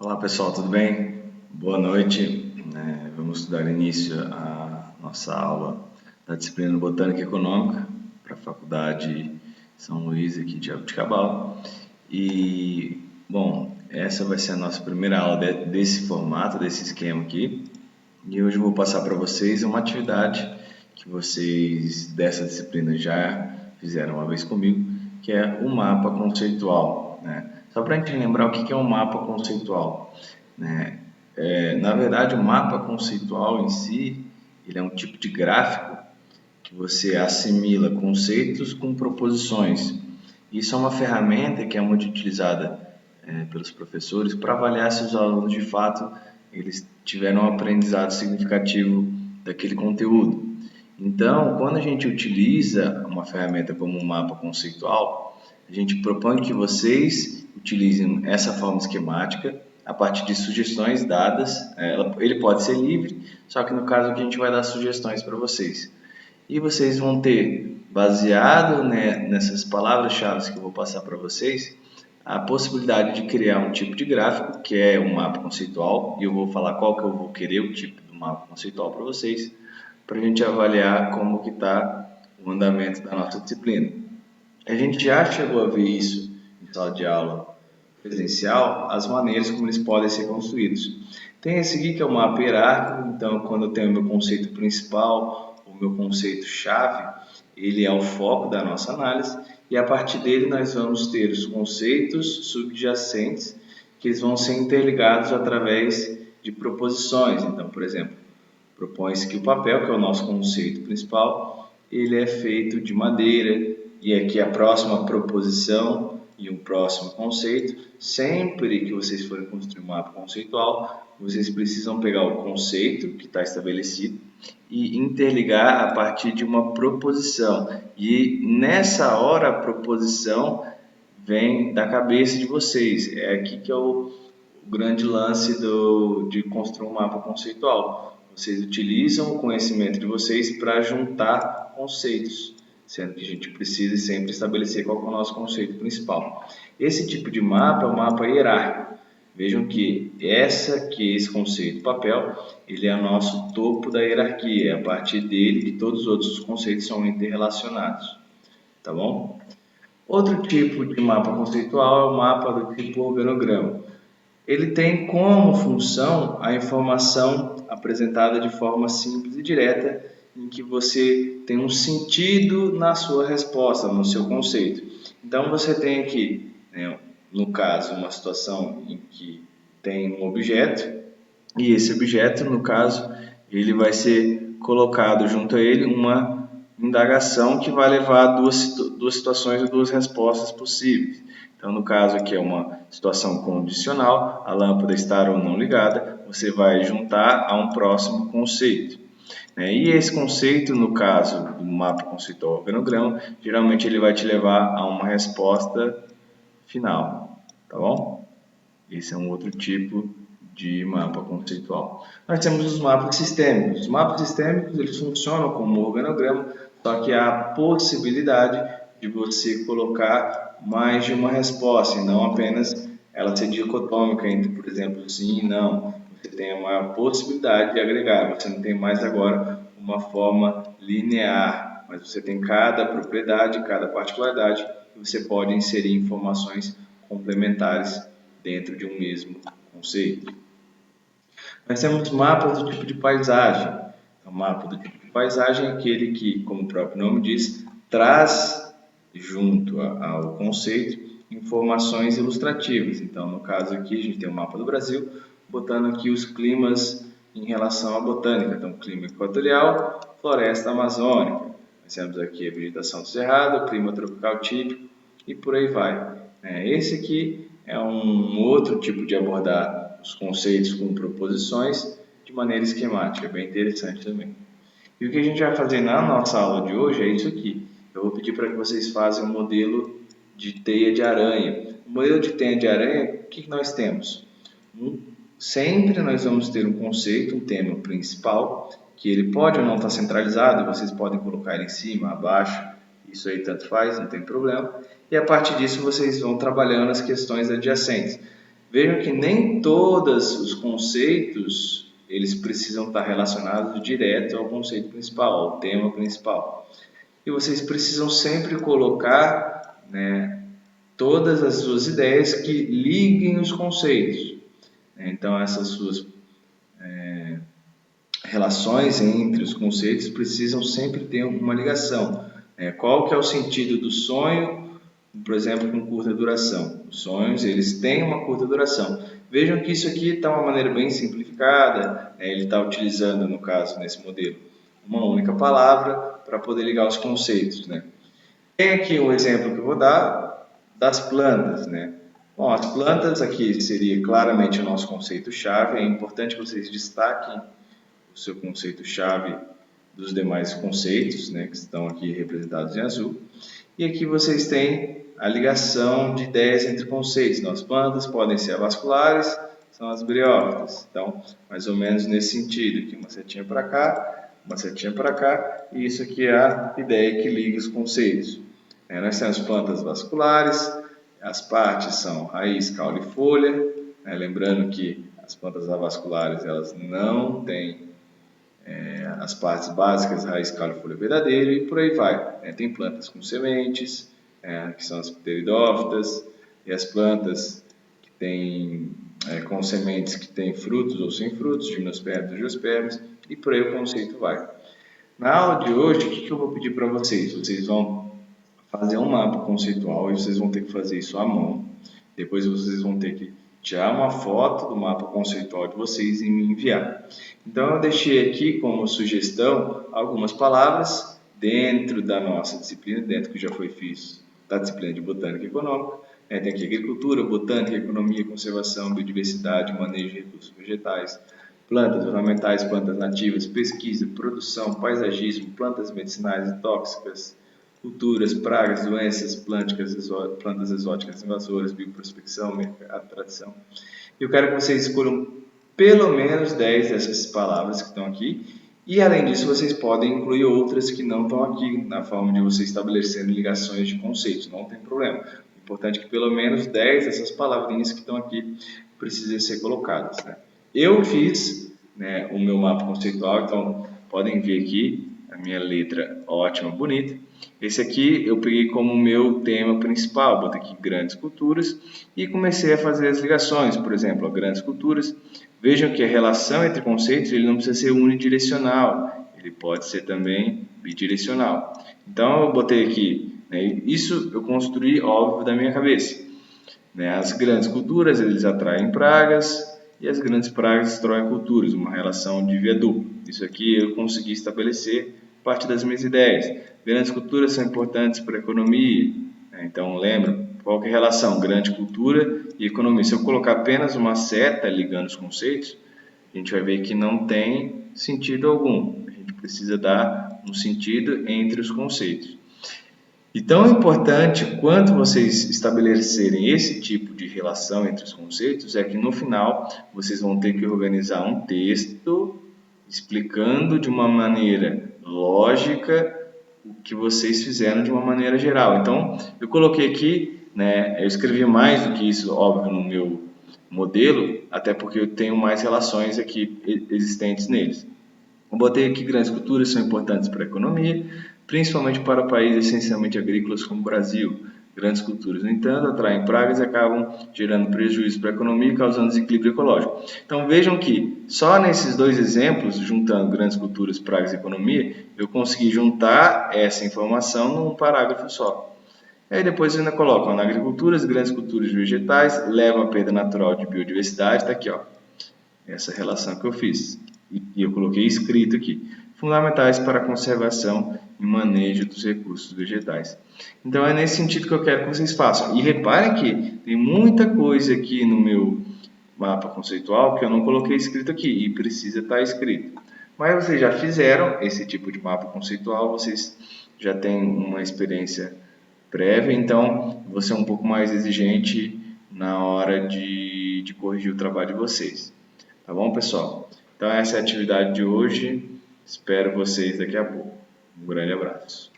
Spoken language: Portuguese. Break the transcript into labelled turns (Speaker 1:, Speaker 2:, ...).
Speaker 1: Olá pessoal, tudo bem? Boa noite. Vamos dar início à nossa aula da disciplina Botânica Econômica para a Faculdade São Luís aqui de Jabuticabal. E, bom, essa vai ser a nossa primeira aula desse formato, desse esquema aqui. E hoje eu vou passar para vocês uma atividade que vocês dessa disciplina já fizeram uma vez comigo, que é o mapa conceitual, né? Só para a gente lembrar o que é um mapa conceitual, né? Na verdade, o mapa conceitual em si, ele é um tipo de gráfico que você assimila conceitos com proposições. Isso é uma ferramenta que é muito utilizada pelos professores para avaliar se os alunos de fato eles tiveram um aprendizado significativo daquele conteúdo. Então, quando a gente utiliza uma ferramenta como um mapa conceitual, a gente propõe que vocês utilizem essa forma esquemática a partir de sugestões dadas. Ele pode ser livre, só que no caso aqui a gente vai dar sugestões para vocês. E vocês vão ter, baseado, né, nessas palavras-chave que eu vou passar para vocês, a possibilidade de criar um tipo de gráfico, que é um mapa conceitual, e eu vou falar qual que eu vou querer o tipo do mapa conceitual para vocês, para a gente avaliar como que está o andamento da nossa disciplina. A gente já chegou a ver isso em sala de aula presencial, as maneiras como eles podem ser construídos. Tem esse aqui que é o mapa hierárquico, então quando eu tenho o meu conceito principal, o meu conceito chave, ele é o foco da nossa análise, e a partir dele nós vamos ter os conceitos subjacentes, que eles vão ser interligados através de proposições. Então, por exemplo, propõe-se que o papel, que é o nosso conceito principal, ele é feito de madeira, e aqui a próxima proposição e um próximo conceito, sempre que vocês forem construir um mapa conceitual, vocês precisam pegar o conceito que está estabelecido e interligar a partir de uma proposição. E nessa hora a proposição vem da cabeça de vocês. É aqui que é o grande lance de construir um mapa conceitual. Vocês utilizam o conhecimento de vocês para juntar conceitos, sendo que a gente precisa sempre estabelecer qual é o nosso conceito principal. Esse tipo de mapa é o mapa hierárquico. Vejam que esse conceito papel, ele é o nosso topo da hierarquia, é a partir dele que todos os outros conceitos são interrelacionados, tá bom? Outro tipo de mapa conceitual é o mapa do tipo organograma. Ele tem como função a informação apresentada de forma simples e direta, em que você tem um sentido na sua resposta, no seu conceito. Então você tem aqui, né, no caso, uma situação em que tem um objeto, e esse objeto, no caso, ele vai ser colocado junto a ele uma indagação que vai levar a duas situações e duas respostas possíveis. Então, no caso aqui é uma situação condicional, a lâmpada estar ou não ligada, você vai juntar a um próximo conceito. E esse conceito, no caso do mapa conceitual organograma, geralmente ele vai te levar a uma resposta final, tá bom? Esse é um outro tipo de mapa conceitual. Nós temos os mapas sistêmicos. Os mapas sistêmicos eles funcionam como organograma, só que há a possibilidade de você colocar mais de uma resposta, e não apenas ela ser dicotômica entre, por exemplo, sim e não. Você tem a maior possibilidade de agregar, você não tem mais agora uma forma linear, mas você tem cada propriedade, cada particularidade, e você pode inserir informações complementares dentro de um mesmo conceito. Nós temos mapas do tipo de paisagem. O mapa do tipo de paisagem é aquele que, como o próprio nome diz, traz junto ao conceito informações ilustrativas. Então, no caso aqui, a gente tem o mapa do Brasil, botando aqui os climas em relação à botânica. Então, clima equatorial, floresta amazônica. Nós temos aqui a vegetação do cerrado, clima tropical típico e por aí vai. Esse aqui é um outro tipo de abordar os conceitos com proposições de maneira esquemática, bem interessante também. E o que a gente vai fazer na nossa aula de hoje é isso aqui. Eu vou pedir para que vocês façam um modelo de teia de aranha. O modelo de teia de aranha, o que nós temos? Sempre nós vamos ter um conceito, um tema principal, que ele pode ou não estar centralizado, vocês podem colocar ele em cima, abaixo, isso aí tanto faz, não tem problema. E a partir disso vocês vão trabalhando as questões adjacentes. Vejam que nem todos os conceitos eles precisam estar relacionados direto ao conceito principal, ao tema principal. E vocês precisam sempre colocar, né, todas as suas ideias que liguem os conceitos. Então, essas suas relações entre os conceitos precisam sempre ter uma ligação. Qual que é o sentido do sonho, por exemplo, com curta duração? Os sonhos, eles têm uma curta duração. Vejam que isso aqui está uma maneira bem simplificada, ele está utilizando, no caso, nesse modelo, uma única palavra para poder ligar os conceitos, né? Tem aqui um exemplo que eu vou dar das plantas, né? Bom, as plantas aqui seria claramente o nosso conceito-chave. É importante que vocês destaquem o seu conceito-chave dos demais conceitos, né, que estão aqui representados em azul. E aqui vocês têm a ligação de ideias entre conceitos. Então, as plantas podem ser avasculares, são as briófitas. Então, mais ou menos nesse sentido. Aqui uma setinha para cá, uma setinha para cá, e isso aqui é a ideia que liga os conceitos. Nós temos plantas vasculares, as partes são raiz, caule e folha. Lembrando que as plantas avasculares elas não têm as partes básicas, raiz, caule, folha verdadeira e por aí vai. Tem plantas com sementes, que são as pteridófitas, e as plantas que têm com sementes que têm frutos ou sem frutos, gimnospermas ou geospermas, e por aí o conceito vai. Na aula de hoje, o que eu vou pedir para vocês? Vocês vão fazer um mapa conceitual e vocês vão ter que fazer isso à mão. Depois vocês vão ter que tirar uma foto do mapa conceitual de vocês e me enviar. Então eu deixei aqui como sugestão algumas palavras dentro da nossa disciplina, dentro que já foi fiz da disciplina de Botânica Econômica. Tem aqui agricultura, botânica, economia, conservação, biodiversidade, manejo de recursos vegetais, plantas ornamentais, plantas nativas, pesquisa, produção, paisagismo, plantas medicinais e tóxicas, culturas, pragas, doenças, plantas exóticas invasoras, bioprospecção, mercado, tradição. Eu quero que vocês escolham pelo menos 10 dessas palavras que estão aqui e, além disso, vocês podem incluir outras que não estão aqui, na forma de vocês estabelecerem ligações de conceitos, não tem problema. O importante é que pelo menos 10 dessas palavrinhas que estão aqui precisem ser colocadas, né? Eu fiz, né, o meu mapa conceitual, então podem ver aqui a minha letra ótima, bonita. Esse aqui eu peguei como meu tema principal, botei aqui grandes culturas e comecei a fazer as ligações, por exemplo, grandes culturas. Vejam que a relação entre conceitos ele não precisa ser unidirecional, ele pode ser também bidirecional. Então eu botei aqui, né, isso eu construí óbvio da minha cabeça. Né, as grandes culturas eles atraem pragas e as grandes pragas destroem culturas, uma relação de via dupla. Isso aqui eu consegui estabelecer parte das minhas ideias. Grandes culturas são importantes para a economia, né? Então lembra, qual que é a relação grande cultura e economia? Se eu colocar apenas uma seta ligando os conceitos, a gente vai ver que não tem sentido algum. A gente precisa dar um sentido entre os conceitos. E tão importante quanto vocês estabelecerem esse tipo de relação entre os conceitos é que no final vocês vão ter que organizar um texto explicando de uma maneira lógica o que vocês fizeram de uma maneira geral. Então, eu coloquei aqui, né, eu escrevi mais do que isso, óbvio, no meu modelo, até porque eu tenho mais relações aqui existentes neles. Eu botei aqui grandes culturas são importantes para a economia, principalmente para países essencialmente agrícolas como o Brasil. Grandes culturas, no entanto, atraem pragas e acabam gerando prejuízo para a economia e causando desequilíbrio ecológico. Então vejam que só nesses dois exemplos, juntando grandes culturas, pragas e economia, eu consegui juntar essa informação num parágrafo só. Aí depois eu ainda coloco na agricultura, as grandes culturas vegetais levam a perda natural de biodiversidade, está aqui, ó, essa relação que eu fiz. E eu coloquei escrito aqui, fundamentais para a conservação e manejo dos recursos vegetais. Então é nesse sentido que eu quero que vocês façam. E reparem que tem muita coisa aqui no meu mapa conceitual que eu não coloquei escrito aqui e precisa estar escrito. Mas vocês já fizeram esse tipo de mapa conceitual, vocês já têm uma experiência prévia, então vou ser um pouco mais exigente na hora de corrigir o trabalho de vocês. Tá bom, pessoal? Então essa é a atividade de hoje. Espero vocês daqui a pouco. Um grande abraço.